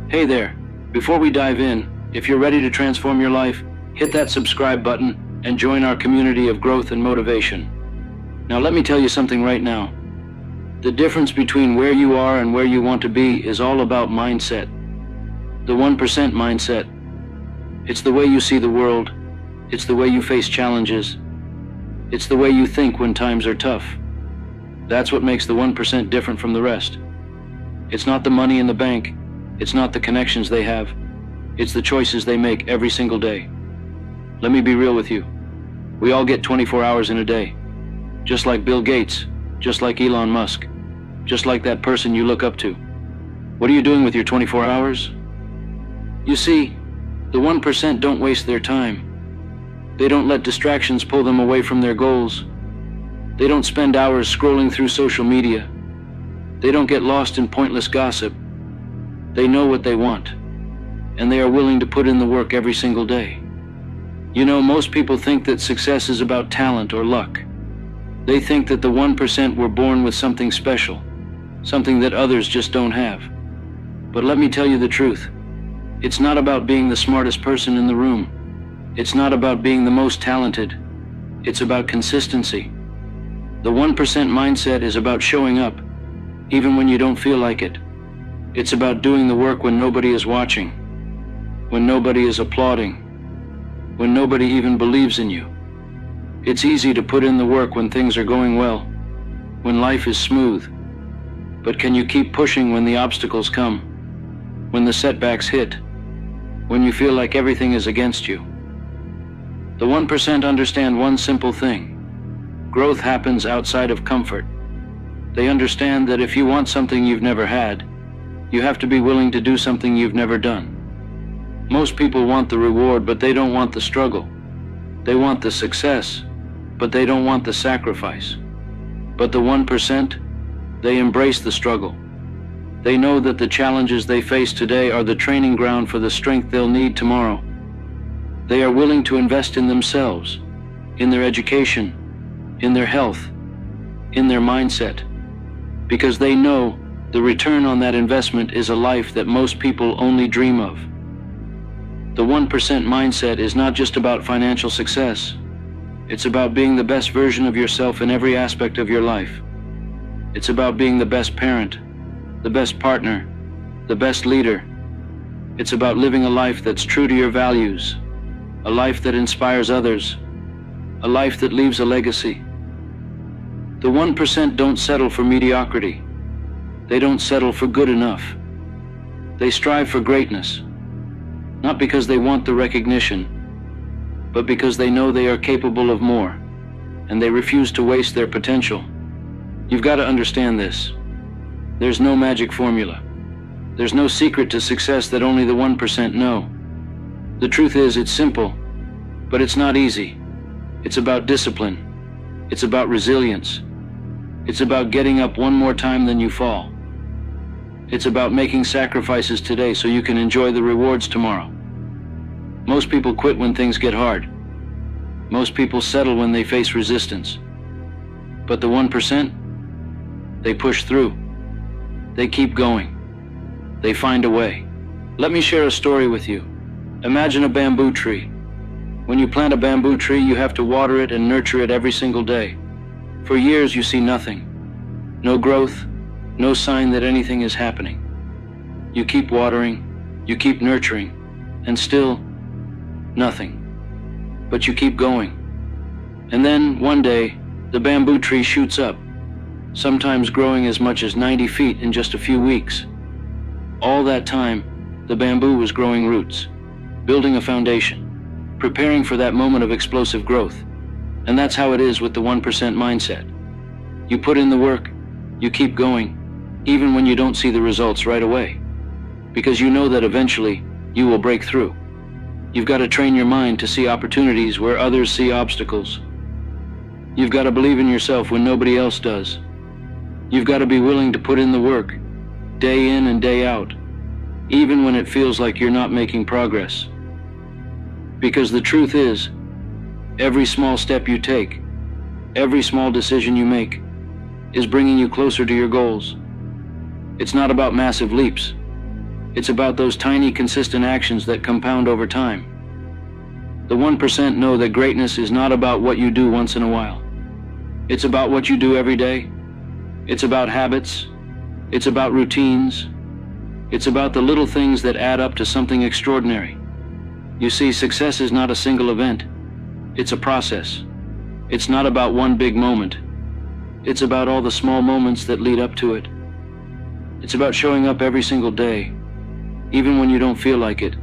Hey there, before we dive in, if you're ready to transform your life, hit that subscribe button and join our community of growth and motivation. Now let me tell you something right now. The difference between where you are and where you want to be is all about mindset. The 1% mindset. It's the way you see the world. It's the way you face challenges. It's the way you think when times are tough. That's what makes the 1% different from the rest. It's not the money in the bank. It's not the connections they have. It's the choices they make every single day. Let me be real with you. We all get 24 hours in a day. Just like Bill Gates, just like Elon Musk, just like that person you look up to. What are you doing with your 24 hours? You see, the 1% don't waste their time. They don't let distractions pull them away from their goals. They don't spend hours scrolling through social media. They don't get lost in pointless gossip. They know what they want, and they are willing to put in the work every single day. You know, most people think that success is about talent or luck. They think that the 1% were born with something special, something that others just don't have. But let me tell you the truth. It's not about being the smartest person in the room. It's not about being the most talented. It's about consistency. The 1% mindset is about showing up, even when you don't feel like it. It's about doing the work when nobody is watching, when nobody is applauding, when nobody even believes in you. It's easy to put in the work when things are going well, when life is smooth. But can you keep pushing when the obstacles come, when the setbacks hit, when you feel like everything is against you? The 1% understand one simple thing. Growth happens outside of comfort. They understand that if you want something you've never had, you have to be willing to do something you've never done. Most people want the reward, but they don't want the struggle. They want the success, but they don't want the sacrifice. But the 1%, they embrace the struggle. They know that the challenges they face today are the training ground for the strength they'll need tomorrow. They are willing to invest in themselves, in their education, in their health, in their mindset, because they know the return on that investment is a life that most people only dream of. The 1% mindset is not just about financial success. It's about being the best version of yourself in every aspect of your life. It's about being the best parent, the best partner, the best leader. It's about living a life that's true to your values, a life that inspires others, a life that leaves a legacy. The 1% don't settle for mediocrity. They don't settle for good enough. They strive for greatness, not because they want the recognition, but because they know they are capable of more, and they refuse to waste their potential. You've got to understand this. There's no magic formula. There's no secret to success that only the 1% know. The truth is, it's simple, but it's not easy. It's about discipline. It's about resilience. It's about getting up one more time than you fall. It's about making sacrifices today so you can enjoy the rewards tomorrow. Most people quit when things get hard. Most people settle when they face resistance. But the 1%, they push through. They keep going. They find a way. Let me share a story with you. Imagine a bamboo tree. When you plant a bamboo tree, you have to water it and nurture it every single day. For years, you see nothing. No growth, no sign that anything is happening. You keep watering, you keep nurturing, and still nothing. But you keep going. And then, one day, the bamboo tree shoots up, sometimes growing as much as 90 feet in just a few weeks. All that time, the bamboo was growing roots, building a foundation, preparing for that moment of explosive growth. And that's how it is with the 1% mindset. You put in the work, you keep going, even when you don't see the results right away, because you know that eventually you will break through. You've got to train your mind to see opportunities where others see obstacles. You've got to believe in yourself when nobody else does. You've got to be willing to put in the work, day in and day out, even when it feels like you're not making progress. Because the truth is, every small step you take, every small decision you make, is bringing you closer to your goals. It's not about massive leaps. It's about those tiny, consistent actions that compound over time. The 1% know that greatness is not about what you do once in a while. It's about what you do every day. It's about habits. It's about routines. It's about the little things that add up to something extraordinary. You see, success is not a single event. It's a process. It's not about one big moment. It's about all the small moments that lead up to it. It's about showing up every single day, even when you don't feel like it,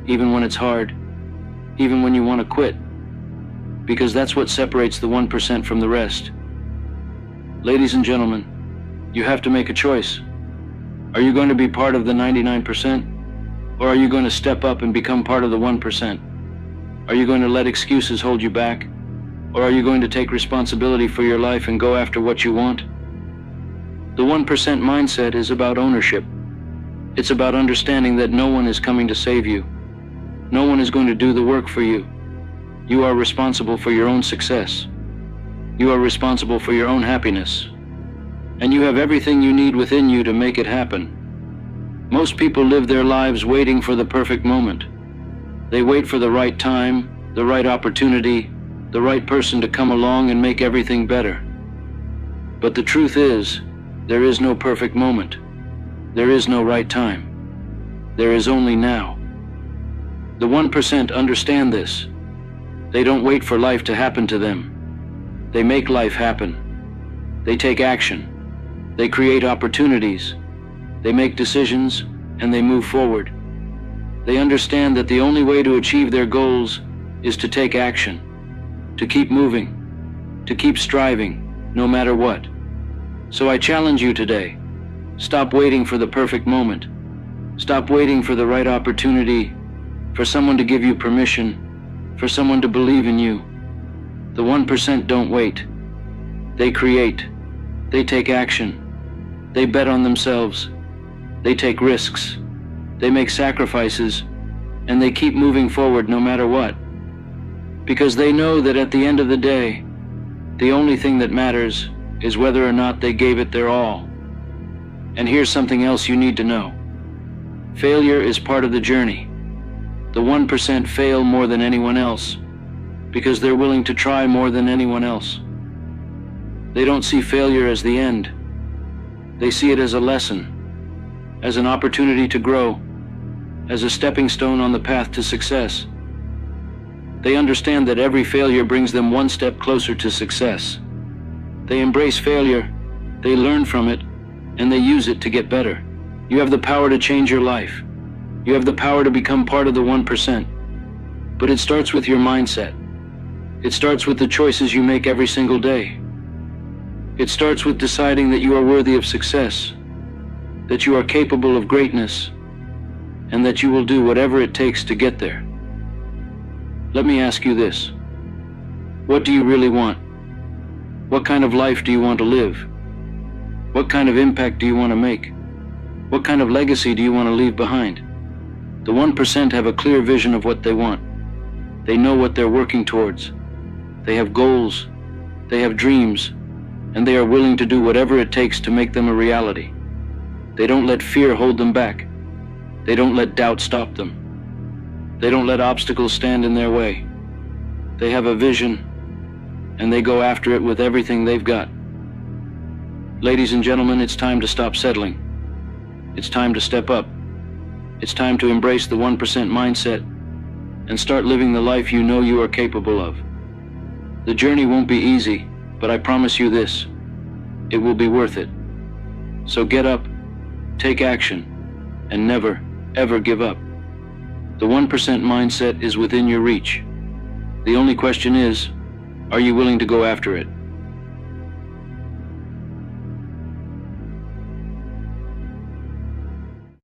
even when it's hard, even when you want to quit, because that's what separates the 1% from the rest. Ladies and gentlemen, you have to make a choice. Are you going to be part of the 99%, or are you going to step up and become part of the 1%? Are you going to let excuses hold you back, or are you going to take responsibility for your life and go after what you want? The 1% mindset is about ownership. It's about understanding that no one is coming to save you. No one is going to do the work for you. You are responsible for your own success. You are responsible for your own happiness. And you have everything you need within you to make it happen. Most people live their lives waiting for the perfect moment. They wait for the right time, the right opportunity, the right person to come along and make everything better. But the truth is, there is no perfect moment. There is no right time. There is only now. The 1% understand this. They don't wait for life to happen to them. They make life happen. They take action. They create opportunities. They make decisions, and they move forward. They understand that the only way to achieve their goals is to take action, to keep moving, to keep striving, no matter what. So I challenge you today. Stop waiting for the perfect moment. Stop waiting for the right opportunity, for someone to give you permission, for someone to believe in you. The 1% don't wait. They create. They take action. They bet on themselves. They take risks. They make sacrifices, and they keep moving forward no matter what. Because they know that at the end of the day, the only thing that matters is whether or not they gave it their all. And here's something else you need to know. Failure is part of the journey. The 1% fail more than anyone else because they're willing to try more than anyone else. They don't see failure as the end. They see it as a lesson, as an opportunity to grow, as a stepping stone on the path to success. They understand that every failure brings them one step closer to success. They embrace failure, they learn from it, and they use it to get better. You have the power to change your life. You have the power to become part of the 1%. But it starts with your mindset. It starts with the choices you make every single day. It starts with deciding that you are worthy of success, that you are capable of greatness, and that you will do whatever it takes to get there. Let me ask you this. What do you really want? What kind of life do you want to live? What kind of impact do you want to make? What kind of legacy do you want to leave behind? The 1% have a clear vision of what they want. They know what they're working towards. They have goals. They have dreams. And they are willing to do whatever it takes to make them a reality. They don't let fear hold them back. They don't let doubt stop them. They don't let obstacles stand in their way. They have a vision, and they go after it with everything they've got. Ladies and gentlemen, it's time to stop settling. It's time to step up. It's time to embrace the 1% mindset and start living the life you know you are capable of. The journey won't be easy, but I promise you this, it will be worth it. So get up, take action, and never, ever give up. The 1% mindset is within your reach. The only question is, are you willing to go after it?